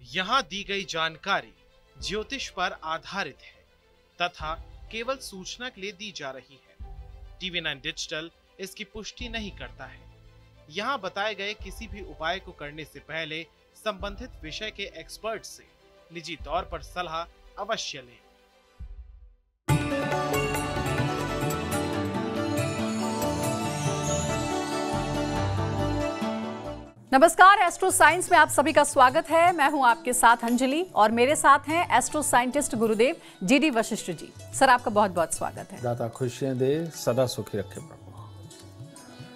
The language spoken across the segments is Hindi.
यहाँ दी गई जानकारी ज्योतिष पर आधारित है तथा केवल सूचना के लिए दी जा रही है। TV9 डिजिटल इसकी पुष्टि नहीं करता है। यहाँ बताए गए किसी भी उपाय को करने से पहले संबंधित विषय के एक्सपर्ट से निजी तौर पर सलाह अवश्य लें। नमस्कार, एस्ट्रो साइंस में आप सभी का स्वागत है। मैं हूं आपके साथ अंजलि और मेरे साथ हैं एस्ट्रो साइंटिस्ट गुरुदेव GD वशिष्ठ जी। सर, आपका बहुत बहुत स्वागत है। दाता खुशियां दे, सदा सुखी रखे प्रभु।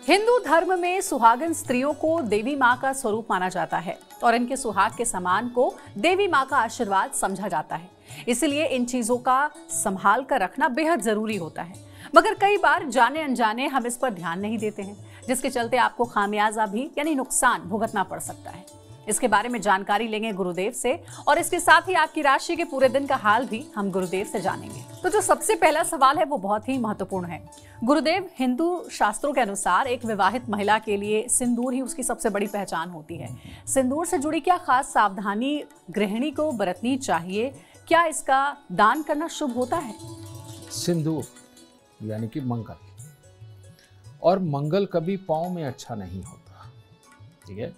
हिंदू धर्म में सुहागन स्त्रियों को देवी माँ का स्वरूप माना जाता है और इनके सुहाग के समान को देवी माँ का आशीर्वाद समझा जाता है। इसलिए इन चीजों का संभाल कर रखना बेहद जरूरी होता है, मगर कई बार जाने अनजाने हम इस पर ध्यान नहीं देते हैं, जिसके चलते आपको खामियाजा भी यानी नुकसान भुगतना पड़ सकता है। इसके बारे में जानकारी लेंगे गुरुदेव से और इसके साथ ही आपकी राशि के पूरे दिन का हाल भी हम गुरुदेव से जानेंगे। तो जो सबसे पहला सवाल है वो बहुत ही महत्वपूर्ण है। गुरुदेव, हिंदू शास्त्रों के अनुसार एक विवाहित महिला के लिए सिंदूर ही उसकी सबसे बड़ी पहचान होती है। सिंदूर से जुड़ी क्या खास सावधानी गृहिणी को बरतनी चाहिए? क्या इसका दान करना शुभ होता है? सिंदूर यानी कि मंगल, और मंगल कभी पाँव में अच्छा नहीं होता, ठीक है।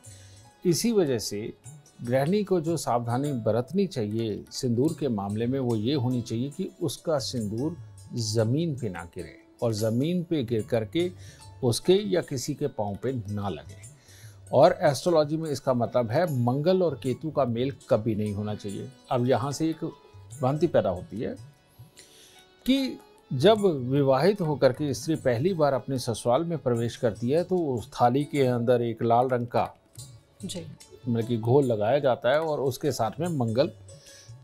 इसी वजह से गृहिणी को जो सावधानी बरतनी चाहिए सिंदूर के मामले में वो ये होनी चाहिए कि उसका सिंदूर ज़मीन पे ना गिरे और ज़मीन पे गिर करके उसके या किसी के पाँव पे ना लगे। और एस्ट्रोलॉजी में इसका मतलब है मंगल और केतु का मेल कभी नहीं होना चाहिए। अब यहाँ से एक भ्रांति पैदा होती है कि जब विवाहित होकर के स्त्री पहली बार अपने ससुराल में प्रवेश करती है तो उस थाली के अंदर एक लाल रंग का मतलब कि घोल लगाया जाता है और उसके साथ में मंगल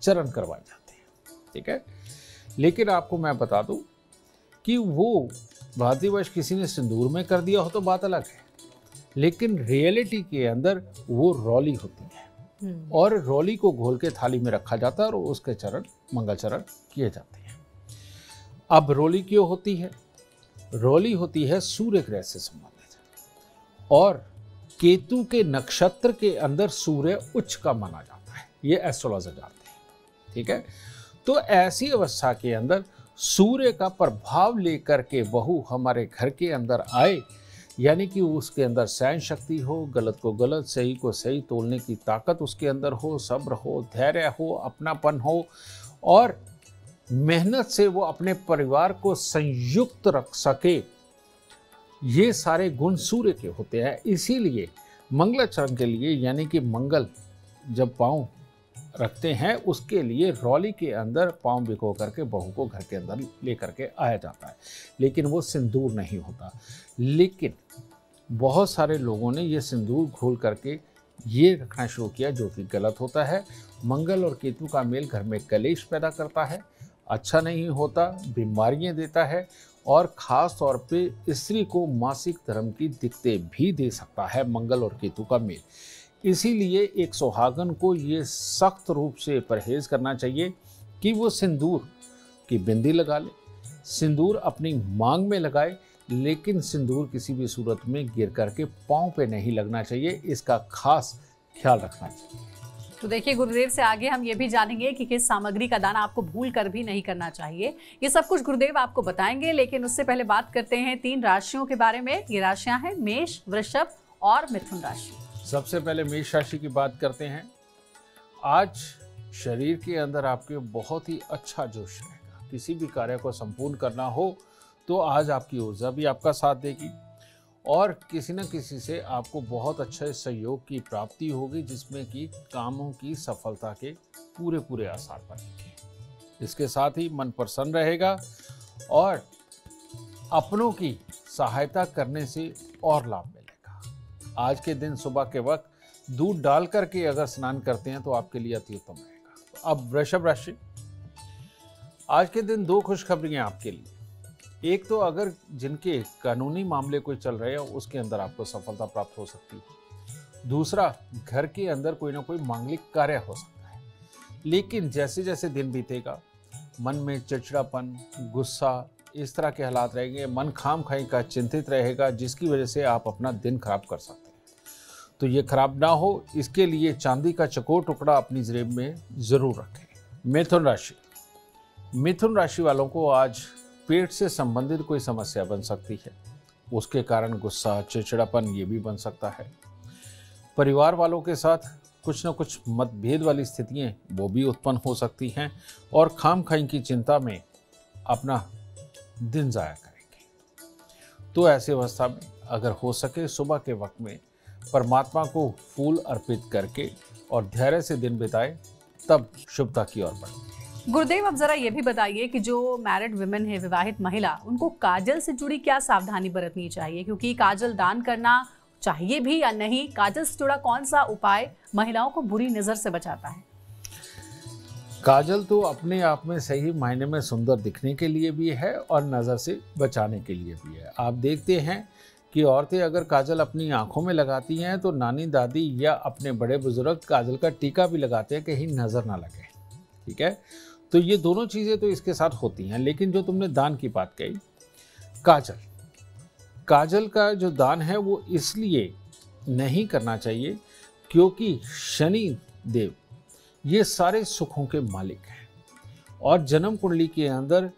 चरण करवाए जाते हैं, ठीक है। लेकिन आपको मैं बता दूं कि वो भांतिवश किसी ने सिंदूर में कर दिया हो तो बात अलग है, लेकिन रियलिटी के अंदर वो रौली होती है और रौली को घोल के थाली में रखा जाता है और उसके चरण मंगल चरण किए जाते हैं। अब रोली क्यों होती है? रोली होती है सूर्य ग्रह से संबंधित और केतु के नक्षत्र के अंदर सूर्य उच्च का माना जाता है, ये एस्ट्रोलॉजर जानते हैं, ठीक है। तो ऐसी अवस्था के अंदर सूर्य का प्रभाव लेकर के बहू हमारे घर के अंदर आए, यानी कि उसके अंदर सहन शक्ति हो, गलत को गलत, सही को सही तोलने की ताकत उसके अंदर हो, सब्र हो, धैर्य हो, अपनापन हो और मेहनत से वो अपने परिवार को संयुक्त रख सके, ये सारे गुण सूर्य के होते हैं। इसीलिए मंगलाचरण के लिए यानी कि मंगल जब पाँव रखते हैं उसके लिए रौली के अंदर पाँव भिगो करके बहू को घर के अंदर ले करके आया जाता है, लेकिन वो सिंदूर नहीं होता। लेकिन बहुत सारे लोगों ने ये सिंदूर घोल करके ये रखना शुरू किया, जो कि गलत होता है। मंगल और केतु का मेल घर में कलेश पैदा करता है, अच्छा नहीं होता, बीमारियां देता है और ख़ास तौर पे स्त्री को मासिक धर्म की दिक्कतें भी दे सकता है मंगल और केतु का मेल। इसीलिए एक सुहागन को ये सख्त रूप से परहेज़ करना चाहिए कि वो सिंदूर की बिंदी लगा ले, सिंदूर अपनी मांग में लगाए, लेकिन सिंदूर किसी भी सूरत में गिर करके पाँव पे नहीं लगना चाहिए, इसका खास ख्याल रखना चाहिए। तो देखिए गुरुदेव से आगे हम ये भी जानेंगे कि किस सामग्री का दान आपको भूल कर भी नहीं करना चाहिए। ये सब कुछ गुरुदेव आपको बताएंगे, लेकिन उससे पहले बात करते हैं 3 राशियों के बारे में। ये राशियां हैं मेष, वृषभ और मिथुन राशि। सबसे पहले मेष राशि की बात करते हैं। आज शरीर के अंदर आपके बहुत ही अच्छा जोश रहेगा। किसी भी कार्य को संपूर्ण करना हो तो आज आपकी ऊर्जा भी आपका साथ देगी और किसी न किसी से आपको बहुत अच्छे सहयोग की प्राप्ति होगी, जिसमें कि कामों की सफलता के पूरे आसार बनेंगे। इसके साथ ही मन प्रसन्न रहेगा और अपनों की सहायता करने से और लाभ मिलेगा। आज के दिन सुबह के वक्त दूध डाल करके अगर स्नान करते हैं तो आपके लिए अति उत्तम रहेगा। अब वृषभ राशि, आज के दिन 2 खुशखबरियां आपके लिए। एक तो अगर जिनके कानूनी मामले कोई चल रहे हैं उसके अंदर आपको सफलता प्राप्त हो सकती है। दूसरा, घर के अंदर कोई ना कोई मांगलिक कार्य हो सकता है, लेकिन जैसे जैसे दिन बीतेगा मन में चिड़चिड़ापन, गुस्सा, इस तरह के हालात रहेंगे। मन खाम खाई का चिंतित रहेगा, जिसकी वजह से आप अपना दिन खराब कर सकते हैं। तो ये खराब ना हो, इसके लिए चांदी का चकोर टुकड़ा अपनी जेब में ज़रूर रखें। मिथुन राशि, मिथुन राशि वालों को आज पेट से संबंधित कोई समस्या बन सकती है। उसके कारण गुस्सा, चिड़चिड़ापन ये भी बन सकता है। परिवार वालों के साथ कुछ न कुछ मतभेद वाली स्थितियाँ वो भी उत्पन्न हो सकती हैं और खामखाई की चिंता में अपना दिन ज़ाया करेंगे। तो ऐसी अवस्था में अगर हो सके सुबह के वक्त में परमात्मा को फूल अर्पित करके और धैर्य से दिन बिताए, तब शुभता की ओर बढ़े। गुरुदेव, अब जरा ये भी बताइए कि जो मैरिड वुमेन है, विवाहित महिला, उनको काजल से जुड़ी क्या सावधानी बरतनी चाहिए, क्योंकि काजल दान करना चाहिए भी या नहीं? काजल से जुड़ा कौन सा उपाय महिलाओं को बुरी नजर से बचाता है? काजल तो अपने आप में सही मायने में सुंदर दिखने के लिए भी है और नज़र से बचाने के लिए भी है। आप देखते हैं कि औरतें अगर काजल अपनी आंखों में लगाती हैं तो नानी दादी या अपने बड़े बुजुर्ग काजल का टीका भी लगाते हैं, कहीं नज़र ना लगे। ठीक है, तो ये दोनों चीज़ें तो इसके साथ होती हैं। लेकिन जो तुमने दान की बात कही, काजल का जो दान है वो इसलिए नहीं करना चाहिए क्योंकि शनि देव ये सारे सुखों के मालिक हैं और जन्म कुंडली के अंदर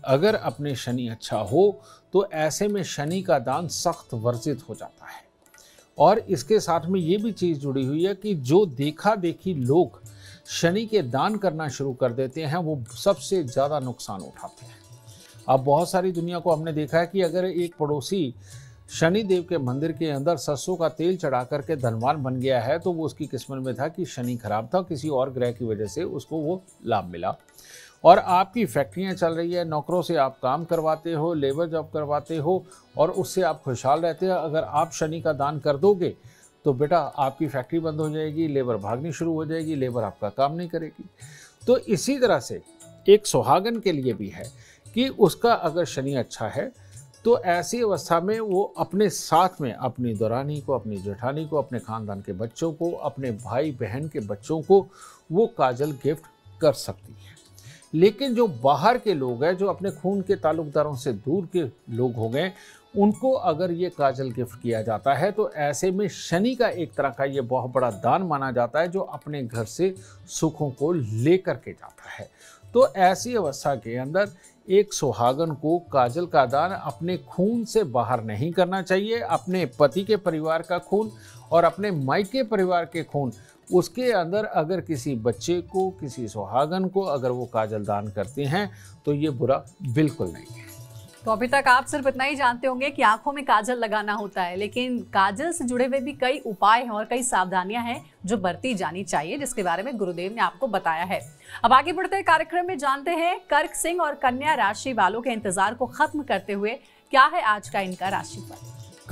अगर अपने शनि अच्छा हो तो ऐसे में शनि का दान सख्त वर्जित हो जाता है। और इसके साथ में ये भी चीज़ जुड़ी हुई है कि जो देखा देखी लोग शनि के दान करना शुरू कर देते हैं वो सबसे ज़्यादा नुकसान उठाते हैं। अब बहुत सारी दुनिया को हमने देखा है कि अगर एक पड़ोसी शनि देव के मंदिर के अंदर सरसों का तेल चढ़ा करके धनवान बन गया है तो वो उसकी किस्मत में था कि शनि खराब था, किसी और ग्रह की वजह से उसको वो लाभ मिला। और आपकी फैक्ट्रियां चल रही है, नौकरों से आप काम करवाते हो, लेबर जॉब करवाते हो और उससे आप खुशहाल रहते हैं। अगर आप शनि का दान कर दोगे तो बेटा आपकी फैक्ट्री बंद हो जाएगी, लेबर भागनी शुरू हो जाएगी, लेबर आपका काम नहीं करेगी। तो इसी तरह से एक सुहागन के लिए भी है कि उसका अगर शनि अच्छा है तो ऐसी अवस्था में वो अपने साथ में अपनी दौरानी को, अपनी जेठानी को, अपने खानदान के बच्चों को, अपने भाई बहन के बच्चों को वो काजल गिफ्ट कर सकती है। लेकिन जो बाहर के लोग हैं, जो अपने खून के ताल्लुकदारों से दूर के लोग हो गए, उनको अगर ये काजल गिफ्ट किया जाता है तो ऐसे में शनि का एक तरह का ये बहुत बड़ा दान माना जाता है जो अपने घर से सुखों को लेकर के जाता है। तो ऐसी अवस्था के अंदर एक सुहागन को काजल का दान अपने खून से बाहर नहीं करना चाहिए। अपने पति के परिवार का खून और अपने मायके परिवार के खून, उसके अंदर अगर किसी बच्चे को, किसी सुहागन को अगर वो काजल दान करते हैं तो ये बुरा बिल्कुल नहीं है। तो अभी तक आप सिर्फ इतना ही जानते होंगे कि आंखों में काजल लगाना होता है, लेकिन काजल से जुड़े हुए भी कई उपाय हैं और कई सावधानियां हैं जो बरती जानी चाहिए, जिसके बारे में गुरुदेव ने आपको बताया है। अब आगे बढ़ते हैं कार्यक्रम में, जानते हैं कर्क सिंह और कन्या राशि वालों के इंतजार को खत्म करते हुए क्या है आज का इनका राशिफल।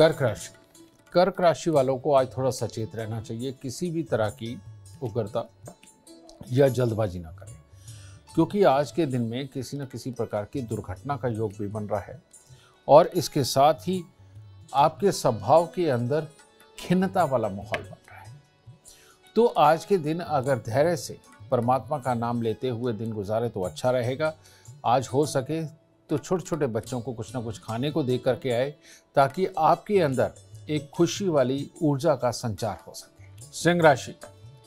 कर्क राशि वालों को आज थोड़ा सचेत रहना चाहिए, किसी भी तरह की उग्रता या जल्दबाजी ना करें, क्योंकि आज के दिन में किसी न किसी प्रकार की दुर्घटना का योग भी बन रहा है और इसके साथ ही आपके स्वभाव के अंदर खिन्नता वाला माहौल बन रहा है। तो आज के दिन अगर धैर्य से परमात्मा का नाम लेते हुए दिन गुजारे तो अच्छा रहेगा। आज हो सके तो छोटे छोटे बच्चों को कुछ ना कुछ खाने को दे करके आए ताकि आपके अंदर एक खुशी वाली ऊर्जा का संचार हो सके।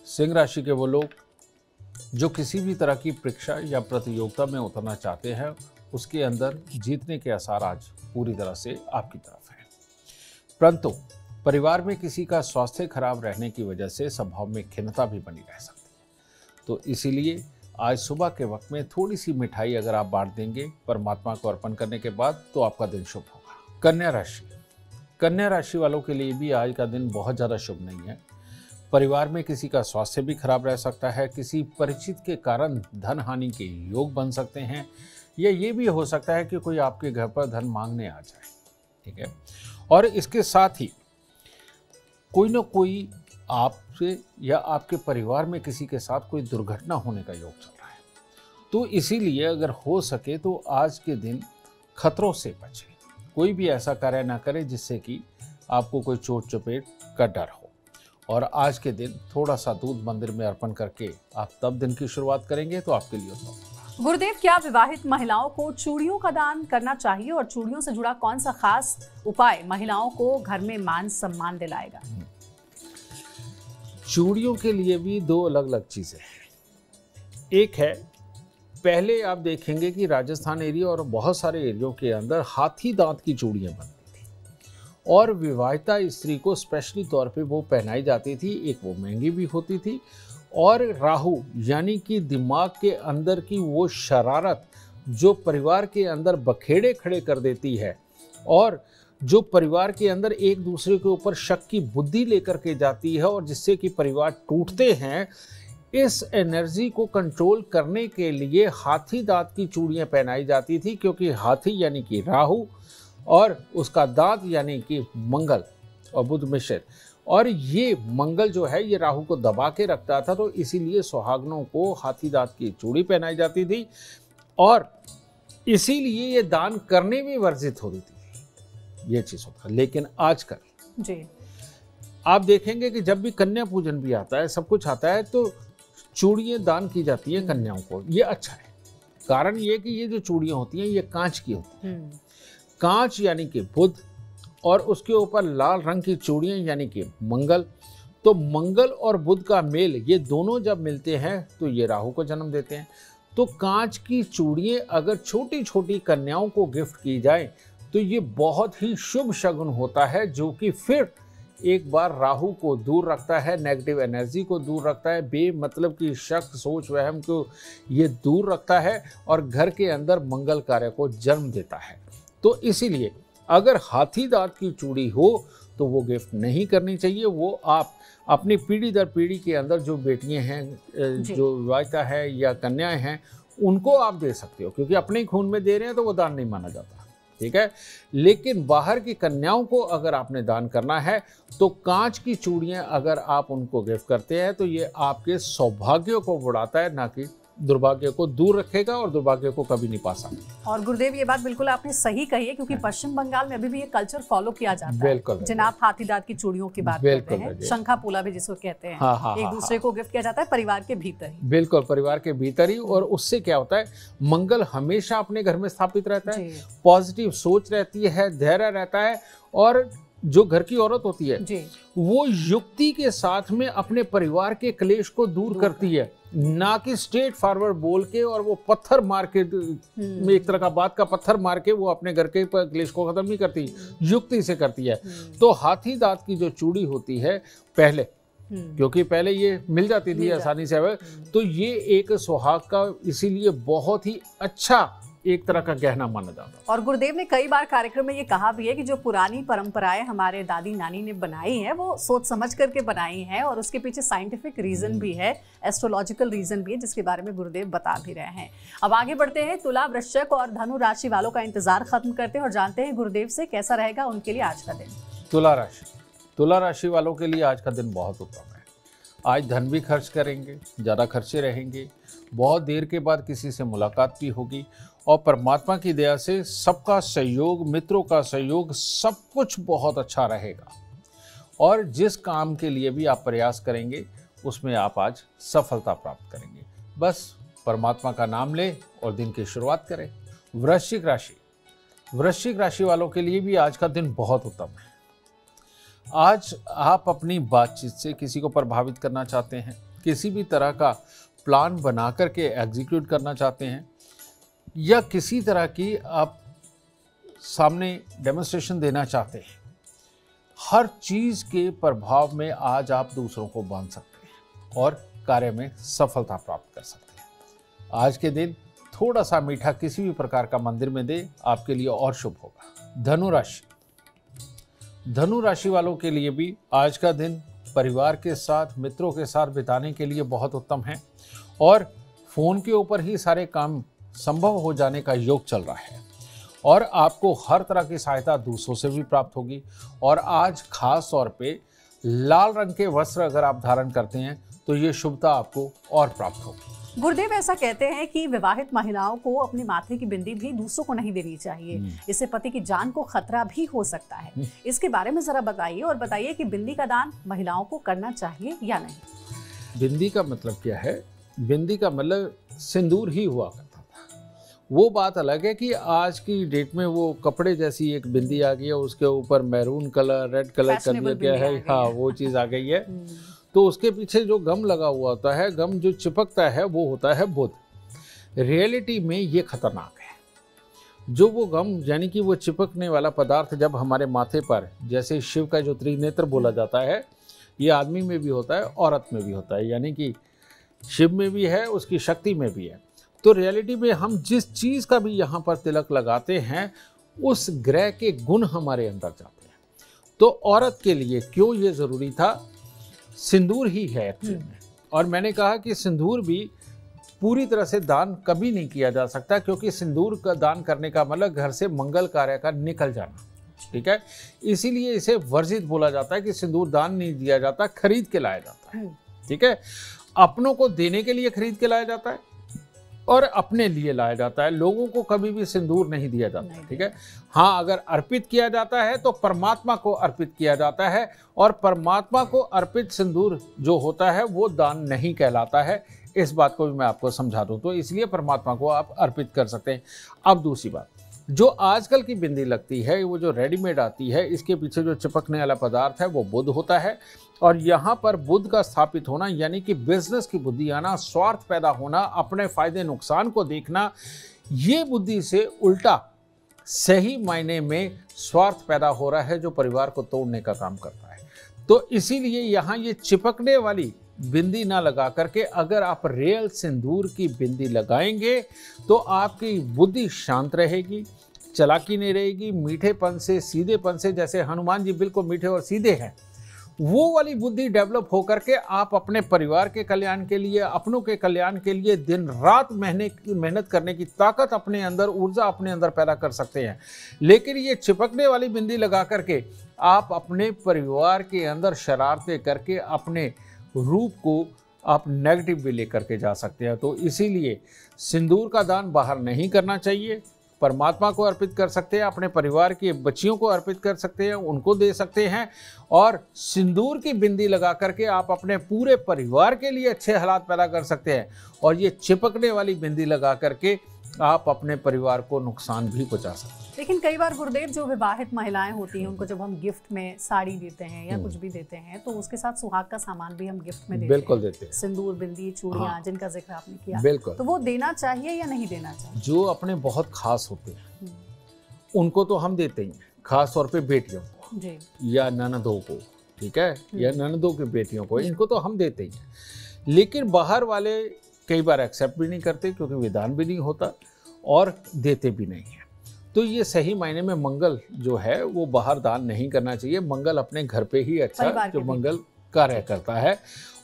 सिंह राशि के वो लोग जो किसी भी तरह की परीक्षा या प्रतियोगिता में उतरना चाहते हैं, उसके अंदर जीतने के आसार आज पूरी तरह से आपकी तरफ है। परंतु परिवार में किसी का स्वास्थ्य खराब रहने की वजह से स्वभाव में खिन्नता भी बनी रह सकती है। तो इसीलिए आज सुबह के वक्त में थोड़ी सी मिठाई अगर आप बांट देंगे परमात्मा को अर्पण करने के बाद तो आपका दिन शुभ होगा। कन्या राशि वालों के लिए भी आज का दिन बहुत ज़्यादा शुभ नहीं है। परिवार में किसी का स्वास्थ्य भी खराब रह सकता है, किसी परिचित के कारण धन हानि के योग बन सकते हैं, या ये भी हो सकता है कि कोई आपके घर पर धन मांगने आ जाए। ठीक है, और इसके साथ ही कोई ना कोई आपसे या आपके परिवार में किसी के साथ कोई दुर्घटना होने का योग चल रहा है। तो इसीलिए अगर हो सके तो आज के दिन खतरों से बचें, कोई भी ऐसा कार्य ना करें जिससे कि आपको कोई चोट चपेट का डर हो। और आज के दिन थोड़ा सा दूध मंदिर में अर्पण करके आप तब दिन की शुरुआत करेंगे तो आपके लिए उत्तम होगा। गुरुदेव, क्या विवाहित महिलाओं को चूड़ियों का दान करना चाहिए और चूड़ियों से जुड़ा कौन सा खास उपाय महिलाओं को घर में मान सम्मान दिलाएगा? चूड़ियों के लिए भी दो अलग अलग चीज़ें हैं। एक है, पहले आप देखेंगे कि राजस्थान एरिया और बहुत सारे एरियो के अंदर हाथी दांत की चूड़ियाँ बनती थी और विवाहिता स्त्री को स्पेशली तौर पे वो पहनाई जाती थी। एक वो महंगी भी होती थी और राहु यानी कि दिमाग के अंदर की वो शरारत जो परिवार के अंदर बखेड़े खड़े कर देती है और जो परिवार के अंदर एक दूसरे के ऊपर शक की बुद्धि लेकर के जाती है और जिससे कि परिवार टूटते हैं, इस एनर्जी को कंट्रोल करने के लिए हाथी दांत की चूड़ियां पहनाई जाती थी, क्योंकि हाथी यानी कि राहु और उसका दांत यानी कि मंगल और बुध मिश्र, और ये मंगल जो है ये राहु को दबा के रखता था, तो इसीलिए सुहागनों को हाथी दांत की चूड़ी पहनाई जाती थी और इसीलिए ये दान करने में वर्जित होती थी, ये चीज़ होता। लेकिन आजकल जी आप देखेंगे कि जब भी कन्या पूजन भी आता है, सब कुछ आता है, तो चूड़ियाँ दान की जाती हैं कन्याओं को। ये अच्छा है, कारण ये कि ये जो चूड़ियाँ होती हैं ये कांच की होती हैं। कांच यानी कि बुध और उसके ऊपर लाल रंग की चूड़ियाँ यानी कि मंगल। तो मंगल और बुध का मेल, ये दोनों जब मिलते हैं तो ये राहु को जन्म देते हैं। तो कांच की चूड़ियाँ अगर छोटी छोटी कन्याओं को गिफ्ट की जाए तो ये बहुत ही शुभ शगुन होता है, जो कि फिर एक बार राहु को दूर रखता है, नेगेटिव एनर्जी को दूर रखता है, बेमतलब की शक सोच वहम को ये दूर रखता है और घर के अंदर मंगल कार्य को जन्म देता है। तो इसीलिए अगर हाथी दांत की चूड़ी हो तो वो गिफ्ट नहीं करनी चाहिए। वो आप अपनी पीढ़ी दर पीढ़ी के अंदर जो बेटियां हैं, जो विवाहिता है या कन्याएं हैं, उनको आप दे सकते हो, क्योंकि अपने खून में दे रहे हैं तो वो दान नहीं माना जाता, ठीक है। लेकिन बाहर की कन्याओं को अगर आपने दान करना है तो कांच की चूड़ियां अगर आप उनको गिफ्ट करते हैं तो ये आपके सौभाग्य को बढ़ाता है, ना कि दुर्भाग्य को दूर रखेगा और दुर्भाग्य को कभी नहीं पा सकता। और गुरुदेव ये बात बिल्कुल आपने सही कही है, क्योंकि पश्चिम बंगाल में अभी भी ये कल्चर फॉलो किया जाता है। बिल्कुल जनाब हाथी दांत की चूड़ियों की बात करते हैं, शंखा पोला भी जिसको कहते हैं, एक दूसरे को गिफ्ट किया जाता है परिवार के भीतर ही। बिल्कुल, परिवार के भीतर ही। और उससे क्या होता है, मंगल हमेशा अपने घर में स्थापित रहता है, पॉजिटिव सोच रहती है, धैर्य रहता है, और जो घर की औरत होती है वो युक्ति के साथ में अपने परिवार के क्लेश को दूर करती है, ना कि स्ट्रेट फॉरवर्ड बोल के और वो पत्थर मार के, एक तरह का बात का पत्थर मार के वो अपने घर के क्लेश को खत्म नहीं करती, युक्ति से करती है। तो हाथी दांत की जो चूड़ी होती है पहले, क्योंकि पहले ये मिल जाती थी आसानी से, तो ये एक सुहाग का इसीलिए बहुत ही अच्छा एक तरह का गहना माना जाता है। और गुरुदेव ने कई बार कार्यक्रम में ये कहा भी है कि जो पुरानी परंपराएं हमारे दादी नानी ने बनाई हैं वो सोच समझ करके बनाई हैं, और उसके पीछे साइंटिफिक रीजन भी है, एस्ट्रोलॉजिकल रीजन भी है, जिसके बारे में गुरुदेव बता भी रहे हैं। अब आगे बढ़ते हैं, तुला, वृश्चिक और धनु राशि वालों का इंतजार खत्म करते हैं और जानते हैं गुरुदेव से कैसा रहेगा उनके लिए आज का दिन। तुला राशि वालों के लिए आज का दिन बहुत उत्तम है। आज धन भी खर्च करेंगे, ज़्यादा खर्चे रहेंगे, बहुत देर के बाद किसी से मुलाकात भी होगी और परमात्मा की दया से सबका सहयोग, मित्रों का सहयोग, सब कुछ बहुत अच्छा रहेगा। और जिस काम के लिए भी आप प्रयास करेंगे उसमें आप आज सफलता प्राप्त करेंगे। बस परमात्मा का नाम लें और दिन की शुरुआत करें। वृश्चिक राशि वालों के लिए भी आज का दिन बहुत उत्तम है। आज आप अपनी बातचीत से किसी को प्रभावित करना चाहते हैं, किसी भी तरह का प्लान बना करके एग्जीक्यूट करना चाहते हैं, या किसी तरह की आप सामने डेमोन्स्ट्रेशन देना चाहते हैं, हर चीज़ के प्रभाव में आज आप दूसरों को बांध सकते हैं और कार्य में सफलता प्राप्त कर सकते हैं। आज के दिन थोड़ा सा मीठा किसी भी प्रकार का मंदिर में दे, आपके लिए और शुभ होगा। धनु राशि वालों के लिए भी आज का दिन परिवार के साथ, मित्रों के साथ बिताने के लिए बहुत उत्तम है और फोन के ऊपर ही सारे काम संभव हो जाने का योग चल रहा है और आपको हर तरह की सहायता दूसरों से भी प्राप्त होगी। और आज खास तौर पे लाल रंग के वस्त्र अगर आप धारण करते हैं तो ये शुभता आपको और प्राप्त होगी। गुरुदेव ऐसा कहते हैं कि विवाहित महिलाओं को अपने माथे की बिंदी भी दूसरों को नहीं देनी चाहिए, इससे पति की जान को खतरा भी हो सकता है। इसके बारे में जरा बताइए और बताइए कि बिंदी का दान महिलाओं को करना चाहिए या नहीं। बिंदी का मतलब क्या है? बिंदी का मतलब सिंदूर ही हुआ करता था। वो बात अलग है कि आज की डेट में वो कपड़े जैसी एक बिंदी आ गई है, उसके ऊपर मैरून कलर, रेड कलर कर दिया गया है। हाँ, वो चीज़ आ गई है। तो उसके पीछे जो गम लगा हुआ होता है, गम जो चिपकता है वो होता है बुध। रियलिटी में ये खतरनाक है। जो वो गम यानी कि वो चिपकने वाला पदार्थ जब हमारे माथे पर, जैसे शिव का जो त्रिनेत्र बोला जाता है, ये आदमी में भी होता है, औरत में भी होता है, यानी कि शिव में भी है, उसकी शक्ति में भी है। तो रियलिटी में हम जिस चीज़ का भी यहाँ पर तिलक लगाते हैं उस ग्रह के गुण हमारे अंदर जाते हैं। तो औरत के लिए क्यों ये ज़रूरी था? सिंदूर ही है एक्चुअली में। और मैंने कहा कि सिंदूर भी पूरी तरह से दान कभी नहीं किया जा सकता, क्योंकि सिंदूर का दान करने का मतलब घर से मंगल कार्य का निकल जाना, ठीक है। इसीलिए इसे वर्जित बोला जाता है कि सिंदूर दान नहीं दिया जाता, खरीद के लाया जाता है, ठीक है। अपनों को देने के लिए खरीद के लाया जाता है और अपने लिए लाया जाता है। लोगों को कभी भी सिंदूर नहीं दिया जाता, ठीक है। हाँ, अगर अर्पित किया जाता है तो परमात्मा को अर्पित किया जाता है, और परमात्मा को अर्पित सिंदूर जो होता है वो दान नहीं कहलाता है। इस बात को भी मैं आपको समझा दूं, तो इसलिए परमात्मा को आप अर्पित कर सकते हैं। अब दूसरी बात, जो आजकल की बिंदी लगती है, वो जो रेडीमेड आती है, इसके पीछे जो चिपकने वाला पदार्थ है वो बुध होता है। और यहाँ पर बुध का स्थापित होना यानी कि बिजनेस की बुद्धि आना, स्वार्थ पैदा होना, अपने फायदे नुकसान को देखना, ये बुद्धि से उल्टा सही मायने में स्वार्थ पैदा हो रहा है, जो परिवार को तोड़ने का काम करता है। तो इसीलिए यहाँ ये चिपकने वाली बिंदी ना लगा करके अगर आप रियल सिंदूर की बिंदी लगाएंगे तो आपकी बुद्धि शांत रहेगी, चालाकी नहीं रहेगी, मीठेपन से, सीधेपन से, जैसे हनुमान जी बिल्कुल मीठे और सीधे हैं, वो वाली बुद्धि डेवलप होकर के आप अपने परिवार के कल्याण के लिए, अपनों के कल्याण के लिए दिन रात मेहनत करने की ताकत अपने अंदर, ऊर्जा अपने अंदर पैदा कर सकते हैं। लेकिन ये चिपकने वाली बिंदी लगा करके आप अपने परिवार के अंदर शरारतें करके अपने रूप को आप नेगेटिव भी लेकर के जा सकते हैं। तो इसीलिए सिंदूर का दान बाहर नहीं करना चाहिए। परमात्मा को अर्पित कर सकते हैं, अपने परिवार के बच्चियों को अर्पित कर सकते हैं, उनको दे सकते हैं। और सिंदूर की बिंदी लगा करके आप अपने पूरे परिवार के लिए अच्छे हालात पैदा कर सकते हैं। और ये चिपकने वाली बिंदी लगा करके आप अपने परिवार को नुकसान भी पहुंचा सकते हैं। लेकिन कई बार गुरुदेव, जो विवाहित महिलाएं होती हैं, उनको जब हम गिफ्ट में साड़ी देते हैं या कुछ भी देते हैं, तो उसके साथ सुहाग का सामान भी हम गिफ्ट में देते बिल्कुल हैं। देते हैं। सिंदूर, बिंदी, चूड़ियां, हाँ। जिनका जिक्र आपने किया, बिल्कुल। तो वो देना चाहिए या नहीं देना चाहिए? जो अपने बहुत खास होते हैं उनको तो हम देते ही हैं, खास तौर पे बेटियों को जी, या ननदों को, ठीक है, या ननदों की बेटियों को, इनको तो हम देते ही हैं। लेकिन बाहर वाले कई बार एक्सेप्ट भी नहीं करते, क्योंकि विधान भी नहीं होता और देते भी नहीं है। तो ये सही मायने में मंगल जो है वो बाहर दान नहीं करना चाहिए। मंगल अपने घर पे ही अच्छा जो मंगल कार्य करता है।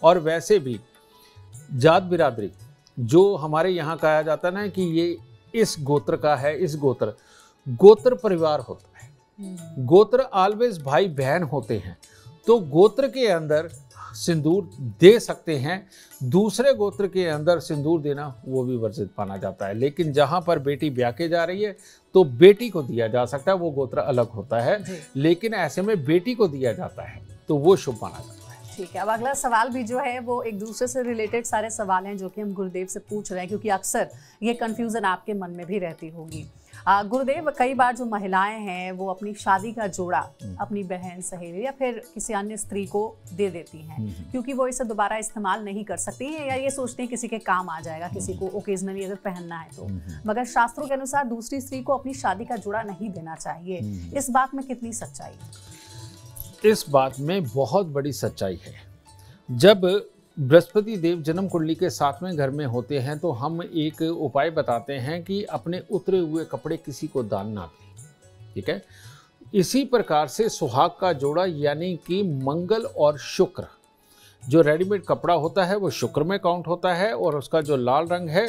और वैसे भी जात बिरादरी जो हमारे यहाँ कहा जाता है ना कि ये इस गोत्र का है, इस गोत्र परिवार होता है। गोत्र ऑलवेज भाई बहन होते हैं। तो गोत्र के अंदर सिंदूर दे सकते हैं, दूसरे गोत्र के अंदर सिंदूर देना वो भी वर्जित माना जाता है। लेकिन जहाँ पर बेटी ब्याह के जा रही है तो बेटी को दिया जा सकता है, वो गोत्र अलग होता है। लेकिन ऐसे में बेटी को दिया जाता है तो वो शुभ माना जाता है। ठीक है। अब अगला सवाल भी जो है वो एक दूसरे से रिलेटेड सारे सवाल हैं जो कि हम गुरुदेव से पूछ रहे हैं, क्योंकि अक्सर ये कंफ्यूजन आपके मन में भी रहती होगी। गुरुदेव, कई बार जो महिलाएं हैं वो अपनी शादी का जोड़ा अपनी बहन, सहेली या फिर किसी अन्य स्त्री को दे देती हैं, क्योंकि वो इसे दोबारा इस्तेमाल नहीं कर सकती हैं या ये सोचती हैं किसी के काम आ जाएगा, किसी को ओकेजनली अगर पहनना है तो। मगर शास्त्रों के अनुसार दूसरी स्त्री को अपनी शादी का जोड़ा नहीं देना चाहिए। इस बात में कितनी सच्चाई है? इस बात में बहुत बड़ी सच्चाई है। जब बृहस्पति देव जन्म कुंडली के 7वें घर में होते हैं तो हम एक उपाय बताते हैं कि अपने उतरे हुए कपड़े किसी को दान ना दें, ठीक है। इसी प्रकार से सुहाग का जोड़ा यानी कि मंगल और शुक्र, जो रेडीमेड कपड़ा होता है वो शुक्र में काउंट होता है, और उसका जो लाल रंग है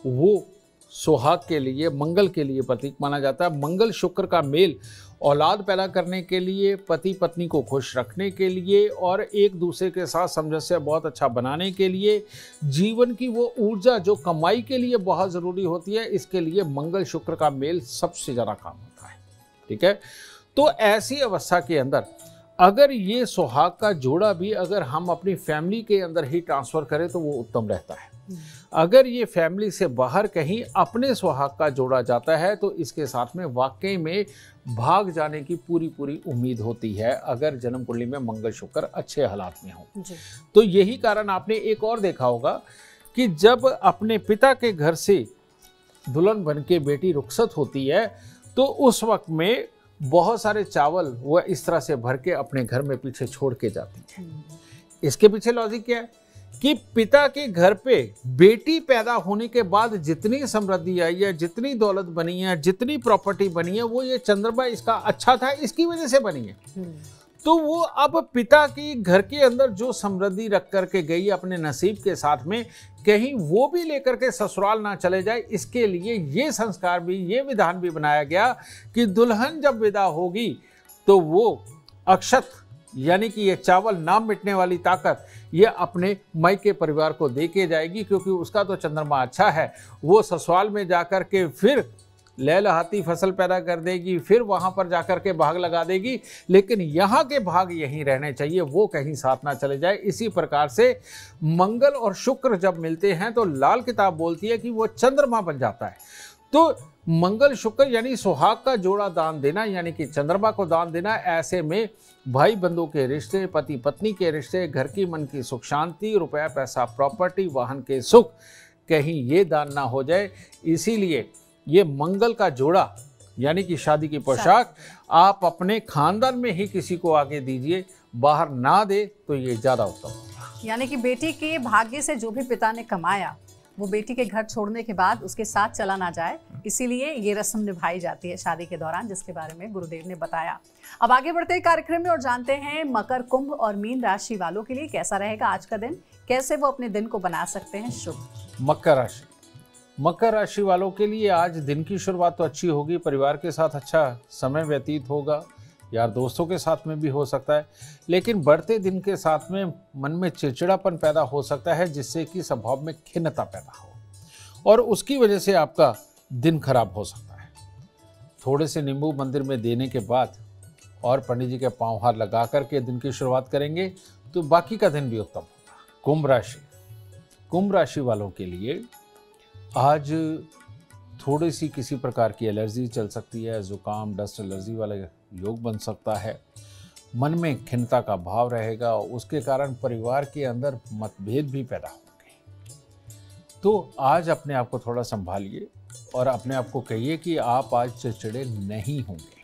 वो सुहाग के लिए, मंगल के लिए प्रतीक माना जाता है। मंगल शुक्र का मेल औलाद पैदा करने के लिए, पति पत्नी को खुश रखने के लिए और एक दूसरे के साथ सामंजस्य बहुत अच्छा बनाने के लिए, जीवन की वो ऊर्जा जो कमाई के लिए बहुत ज़रूरी होती है, इसके लिए मंगल शुक्र का मेल सबसे ज़्यादा काम होता है, ठीक है। तो ऐसी अवस्था के अंदर अगर ये सुहाग का जोड़ा भी अगर हम अपनी फैमिली के अंदर ही ट्रांसफ़र करें तो वो उत्तम रहता है। अगर ये फैमिली से बाहर कहीं अपने सुहाग का जोड़ा जाता है तो इसके साथ में वाकई में भाग जाने की पूरी पूरी उम्मीद होती है, अगर जन्म कुंडली में मंगल शुक्र अच्छे हालात में हो। तो यही कारण आपने एक और देखा होगा कि जब अपने पिता के घर से दुल्हन बन के बेटी रुखसत होती है तो उस वक्त में बहुत सारे चावल वह इस तरह से भर के अपने घर में पीछे छोड़ के जाती है। इसके पीछे लॉजिक क्या है कि पिता के घर पे बेटी पैदा होने के बाद जितनी समृद्धि आई है, जितनी दौलत बनी है, जितनी प्रॉपर्टी बनी है, वो ये चंद्रमा इसका अच्छा था, इसकी वजह से बनी है। तो वो अब पिता की घर के अंदर जो समृद्धि रख करके गई अपने नसीब के साथ में, कहीं वो भी लेकर के ससुराल ना चले जाए, इसके लिए ये संस्कार भी, ये विधान भी बनाया गया कि दुल्हन जब विदा होगी तो वो अक्षत यानी कि ये चावल ना मिटने वाली ताकत ये अपने मायके परिवार को दे के जाएगी, क्योंकि उसका तो चंद्रमा अच्छा है। वो ससुराल में जाकर के फिर लहलहाती फसल पैदा कर देगी, फिर वहाँ पर जाकर के भाग लगा देगी, लेकिन यहाँ के भाग यहीं रहने चाहिए, वो कहीं साथ ना चले जाए। इसी प्रकार से मंगल और शुक्र जब मिलते हैं तो लाल किताब बोलती है कि वो चंद्रमा बन जाता है। तो मंगल शुक्र यानी सुहाग का जोड़ा दान देना, यानी कि चंद्रमा को दान देना, ऐसे में भाई बंधु के रिश्ते, पति पत्नी के रिश्ते, घर की मन की सुख शांति, रुपया पैसा प्रॉपर्टी वाहन के सुख, कहीं ये दान ना हो जाए। इसीलिए ये मंगल का जोड़ा यानी कि शादी की पोशाक आप अपने खानदान में ही किसी को आगे दीजिए, बाहर ना दे तो ये ज़्यादा उत्तम होगा। यानी कि बेटी के भाग्य से जो भी पिता ने कमाया वो बेटी के घर छोड़ने के बाद उसके साथ चला ना जाए, इसीलिए ये रस्म निभाई जाती है शादी के दौरान, जिसके बारे में गुरुदेव ने बताया। अब आगे बढ़ते हैं कार्यक्रम में और जानते हैं मकर, कुंभ और मीन राशि वालों के लिए कैसा रहेगा आज का दिन, कैसे वो अपने दिन को बना सकते हैं शुभ। मकर राशि वालों के लिए आज दिन की शुरुआत तो अच्छी होगी, परिवार के साथ अच्छा समय व्यतीत होगा, यार दोस्तों के साथ में भी हो सकता है, लेकिन बढ़ते दिन के साथ में मन में चिड़चिड़ापन पैदा हो सकता है, जिससे कि स्वभाव में खिन्नता पैदा हो और उसकी वजह से आपका दिन खराब हो सकता है। थोड़े से नींबू मंदिर में देने के बाद और पंडित जी के पांव हाथ लगा करके दिन की शुरुआत करेंगे तो बाकी का दिन भी उत्तम होगा। कुंभ राशि वालों के लिए आज थोड़ी सी किसी प्रकार की एलर्जी चल सकती है, जुकाम डस्ट एलर्जी वाला योग बन सकता है, मन में खिन्नता का भाव रहेगा, उसके कारण परिवार के अंदर मतभेद भी पैदा होंगे। तो आज अपने आप को थोड़ा संभालिए और अपने आप को कहिए कि आप आज चिड़चिड़े नहीं होंगे,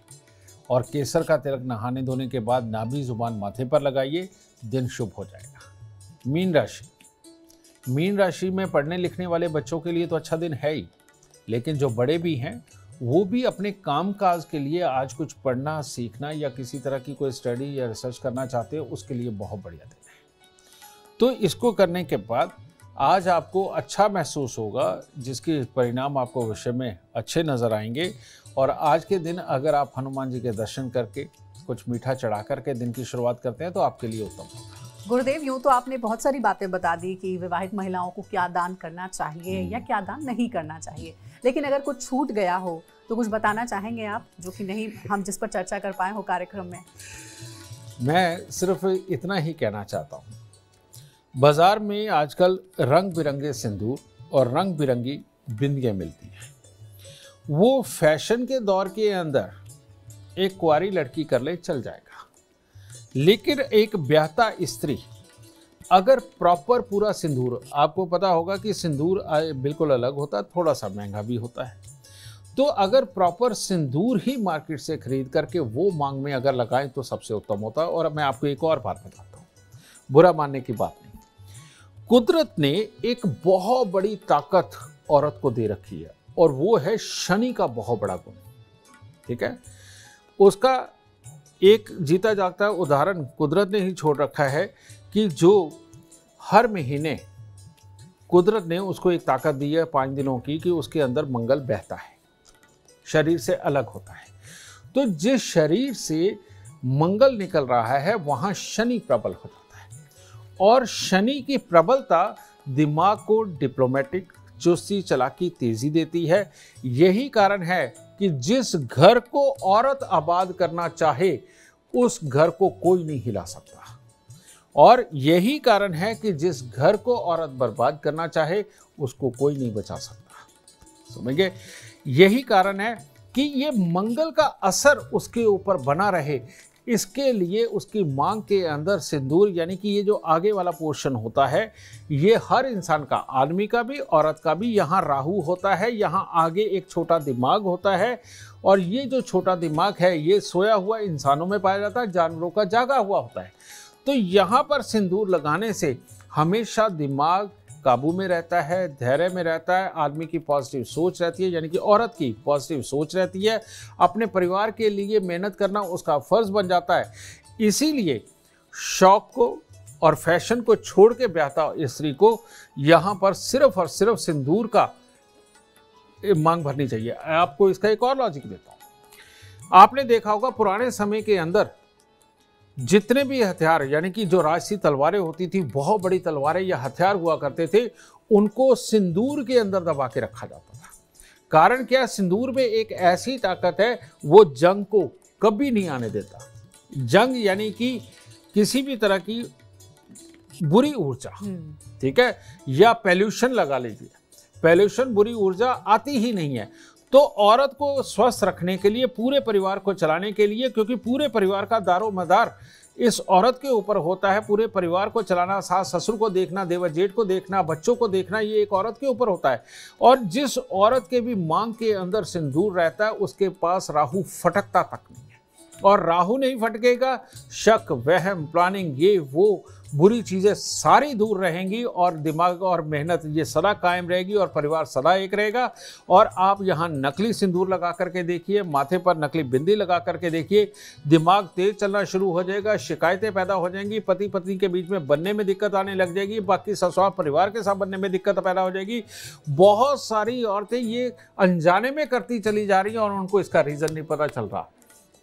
और केसर का तिलक नहाने धोने के बाद नाभि जुबान माथे पर लगाइए, दिन शुभ हो जाएगा। मीन राशि में पढ़ने लिखने वाले बच्चों के लिए तो अच्छा दिन है ही, लेकिन जो बड़े भी हैं वो भी अपने काम काज के लिए आज कुछ पढ़ना सीखना या किसी तरह की कोई स्टडी या रिसर्च करना चाहते हो, उसके लिए बहुत बढ़िया दिन है। तो इसको करने के बाद आज आपको अच्छा महसूस होगा, जिसके परिणाम आपको भविष्य में अच्छे नज़र आएंगे। और आज के दिन अगर आप हनुमान जी के दर्शन करके कुछ मीठा चढ़ा करके दिन की शुरुआत करते हैं तो आपके लिए उत्तम होगा। गुरुदेव, यूँ तो आपने बहुत सारी बातें बता दी कि विवाहित महिलाओं को क्या दान करना चाहिए या क्या दान नहीं करना चाहिए, लेकिन अगर कुछ छूट गया हो तो कुछ बताना चाहेंगे आप, जो कि नहीं हम जिस पर चर्चा कर पाए हो कार्यक्रम में? मैं सिर्फ इतना ही कहना चाहता हूँ, बाजार में आजकल रंग बिरंगे सिंदूर और रंग बिरंगी बिंदियाँ मिलती हैं। वो फैशन के दौर के अंदर एक कुंवारी लड़की कर ले चल जाएगा, लेकिन एक ब्याहता स्त्री अगर प्रॉपर पूरा सिंदूर, आपको पता होगा कि सिंदूर बिल्कुल अलग होता है, थोड़ा सा महंगा भी होता है, तो अगर प्रॉपर सिंदूर ही मार्केट से खरीद करके वो मांग में अगर लगाएं तो सबसे उत्तम होता है। और मैं आपको एक और बात बताता हूँ, बुरा मानने की बात नहीं, कुदरत ने एक बहुत बड़ी ताकत औरत को दे रखी है और वो है शनि का बहुत बड़ा गुण। ठीक है, उसका एक जीता जागता उदाहरण कुदरत ने ही छोड़ रखा है कि जो हर महीने कुदरत ने उसको एक ताकत दी है 5 दिनों की कि उसके अंदर मंगल बहता है, शरीर से अलग होता है। तो जिस शरीर से मंगल निकल रहा है वहाँ शनि प्रबल हो जाता है, और शनि की प्रबलता दिमाग को डिप्लोमेटिक चुस्ती चालाकी तेजी देती है। यही कारण है कि जिस घर को औरत आबाद करना चाहे उस घर को कोई नहीं हिला सकता। और यही कारण है कि जिस घर को औरत बर्बाद करना चाहे उसको कोई नहीं बचा सकता। समझ गए? यही कारण है कि ये मंगल का असर उसके ऊपर बना रहे, इसके लिए उसकी मांग के अंदर सिंदूर, यानी कि ये जो आगे वाला पोर्शन होता है, ये हर इंसान का, आदमी का भी औरत का भी, यहाँ राहु होता है, यहाँ आगे एक छोटा दिमाग होता है, और ये जो छोटा दिमाग है ये सोया हुआ इंसानों में पाया जाता है, जानवरों का जागा हुआ होता है। तो यहाँ पर सिंदूर लगाने से हमेशा दिमाग काबू में रहता है, धैर्य में रहता है, आदमी की पॉजिटिव सोच रहती है, यानी कि औरत की पॉजिटिव सोच रहती है, अपने परिवार के लिए मेहनत करना उसका फर्ज बन जाता है। इसीलिए शौक को और फैशन को छोड़ के ब्याहता स्त्री को यहाँ पर सिर्फ और सिर्फ सिंदूर का मांग भरनी चाहिए। आपको इसका एक और लॉजिक देता हूँ। आपने देखा होगा पुराने समय के अंदर जितने भी हथियार, यानी कि जो राजसी तलवारें होती थी, बहुत बड़ी तलवारें या हथियार हुआ करते थे, उनको सिंदूर के अंदर दबा के रखा जाता था। कारण क्या? सिंदूर में एक ऐसी ताकत है, वो जंग को कभी नहीं आने देता। जंग यानी कि किसी भी तरह की बुरी ऊर्जा, ठीक है, या पॉल्यूशन लगा लीजिए, पॉल्यूशन बुरी ऊर्जा आती ही नहीं है। तो औरत को स्वस्थ रखने के लिए, पूरे परिवार को चलाने के लिए, क्योंकि पूरे परिवार का दारोमदार इस औरत के ऊपर होता है, पूरे परिवार को चलाना, सास ससुर को देखना, देवर जेठ को देखना, बच्चों को देखना, ये एक औरत के ऊपर होता है। और जिस औरत के भी मांग के अंदर सिंदूर रहता है, उसके पास राहु फटकता तक नहीं है। और राहु नहीं फटकेगा, शक, वहम, प्लानिंग, ये वो बुरी चीज़ें सारी दूर रहेंगी, और दिमाग और मेहनत ये सदा कायम रहेगी, और परिवार सदा एक रहेगा। और आप यहाँ नकली सिंदूर लगा करके देखिए, माथे पर नकली बिंदी लगा करके देखिए, दिमाग तेज चलना शुरू हो जाएगा, शिकायतें पैदा हो जाएंगी, पति पत्नी के बीच में बनने में दिक्कत आने लग जाएगी, बाकी ससुराल परिवार के साथ बनने में दिक्कत पैदा हो जाएगी। बहुत सारी औरतें ये अनजाने में करती चली जा रही हैं और उनको इसका रीज़न नहीं पता चल रहा।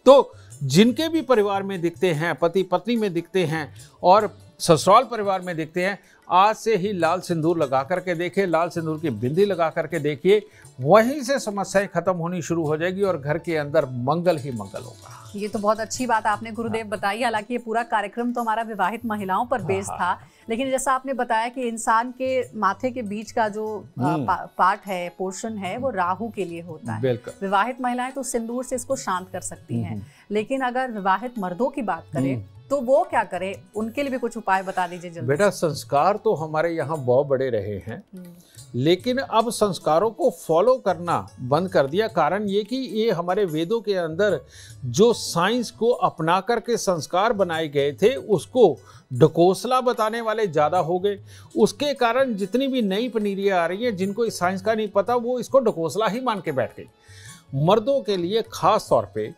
तो जिनके भी परिवार में दिखते हैं, पति पत्नी में दिखते हैं और ससुराल परिवार में दिखते हैं, आज से ही लाल सिंदूर लगा करके देखिए, लाल सिंदूर की बिंदी लगा करके देखिए, वहीं से समस्याएं खत्म होनी शुरू हो जाएगी और घर के अंदर मंगल ही मंगल होगा। ये तो बहुत अच्छी बात आपने गुरुदेव बताई। हालांकि ये पूरा कार्यक्रम तो हमारा विवाहित महिलाओं पर बेस्ड था, लेकिन जैसा आपने बताया कि इंसान के माथे के बीच का जो पार्ट है, पोर्शन है, वो राहु के लिए होता है। विवाहित महिलाएं तो सिंदूर से इसको शांत कर सकती हैं, लेकिन अगर विवाहित मर्दों की बात करें तो वो क्या करें? उनके लिए भी कुछ उपाय बता दीजिए जल्दी। बेटा, संस्कार तो हमारे यहाँ बहुत बड़े रहे हैं, लेकिन अब संस्कारों को फॉलो करना बंद कर दिया। कारण ये कि ये हमारे वेदों के अंदर जो साइंस को अपना करके संस्कार बनाए गए थे, उसको ढकोसला बताने वाले ज़्यादा हो गए। उसके कारण जितनी भी नई पनीरियाँ आ रही हैं, जिनको इस साइंस का नहीं पता, वो इसको ढकोसला ही मान के बैठ गई। मर्दों के लिए खास तौर पे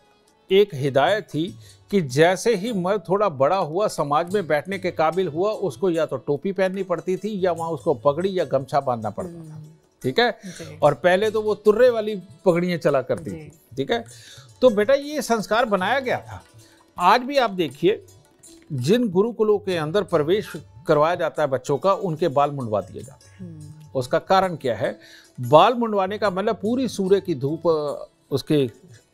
एक हिदायत थी कि जैसे ही मर्द थोड़ा बड़ा हुआ, समाज में बैठने के काबिल हुआ, उसको या तो टोपी पहननी पड़ती थी या वहाँ उसको पगड़ी या गमछा बांधना पड़ता था, ठीक है। और पहले तो वो तुर्रे वाली पगड़ियाँ चला करती थी, ठीक है। तो बेटा, ये संस्कार बनाया गया था। आज भी आप देखिए, जिन गुरुकुलों के अंदर प्रवेश करवाया जाता है बच्चों का, उनके बाल मुंडवा दिए जाते हैं। उसका कारण क्या है? बाल मुंडवाने का मतलब पूरी सूर्य की धूप उसके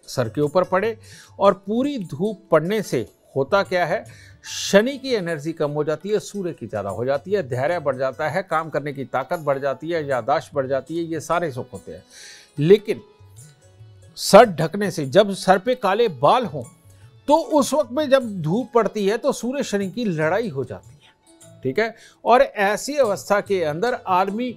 सर के ऊपर पड़े, और पूरी धूप पड़ने से होता क्या है, शनि की एनर्जी कम हो जाती है, सूर्य की ज़्यादा हो जाती है, धैर्य बढ़ जाता है, काम करने की ताकत बढ़ जाती है, याददाश्त बढ़ जाती है, ये सारे सुख होते हैं। लेकिन सर ढकने से, जब सर पे काले बाल हों, तो उस वक्त में जब धूप पड़ती है तो सूर्य शनि की लड़ाई हो जाती है, ठीक है। और ऐसी अवस्था के अंदर आदमी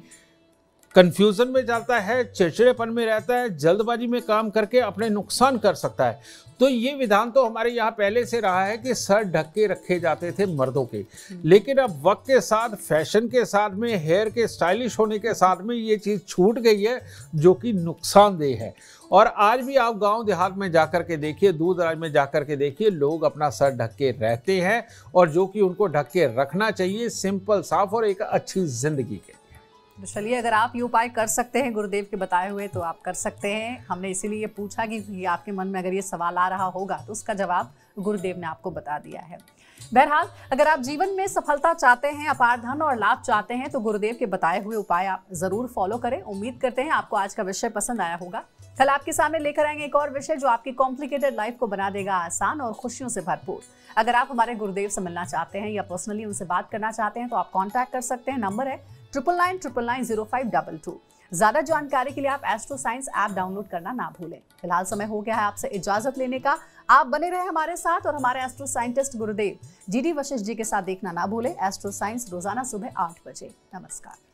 कंफ्यूजन में जाता है, चिड़चिड़ेपन में रहता है, जल्दबाजी में काम करके अपने नुकसान कर सकता है। तो ये विधान तो हमारे यहाँ पहले से रहा है कि सर ढक के रखे जाते थे मर्दों के, लेकिन अब वक्त के साथ, फैशन के साथ में, हेयर के स्टाइलिश होने के साथ में ये चीज़ छूट गई है, जो कि नुकसानदेह है। और आज भी आप गांव देहात में जाकर के देखिए, दूर दराज में जाकर के देखिए, लोग अपना सर ढक के रहते हैं, और जो कि उनको ढक के रखना चाहिए, सिंपल, साफ और एक अच्छी जिंदगी के। तो चलिए, अगर आप ये उपाय कर सकते हैं गुरुदेव के बताए हुए, तो आप कर सकते हैं। हमने इसीलिए पूछा कि आपके मन में अगर ये सवाल आ रहा होगा, तो उसका जवाब गुरुदेव ने आपको बता दिया है। बहरहाल, अगर आप जीवन में सफलता चाहते हैं, अपार धन और लाभ चाहते हैं, तो गुरुदेव के बताए हुए उपाय आप जरूर फॉलो करें। उम्मीद करते हैं आपको आज का विषय पसंद आया होगा। कल आपके सामने लेकर आएंगे एक और विषय जो आपकी कॉम्प्लिकेटेड लाइफ को बना देगा आसान और खुशियों से भरपूर। अगर आप हमारे गुरुदेव से मिलना चाहते हैं या पर्सनली उनसे बात करना चाहते हैं तो आप कॉन्टैक्ट कर सकते हैं। नंबर है 9999990522। ज्यादा जानकारी के लिए आप एस्ट्रो साइंस ऐप डाउनलोड करना ना भूलें। फिलहाल समय हो गया है आपसे इजाजत लेने का। आप बने रहे हमारे साथ और हमारे एस्ट्रो साइंटिस्ट गुरुदेव GD वशिष्ठ जी के साथ देखना ना भूलें एस्ट्रो साइंस रोजाना सुबह 8 बजे। नमस्कार।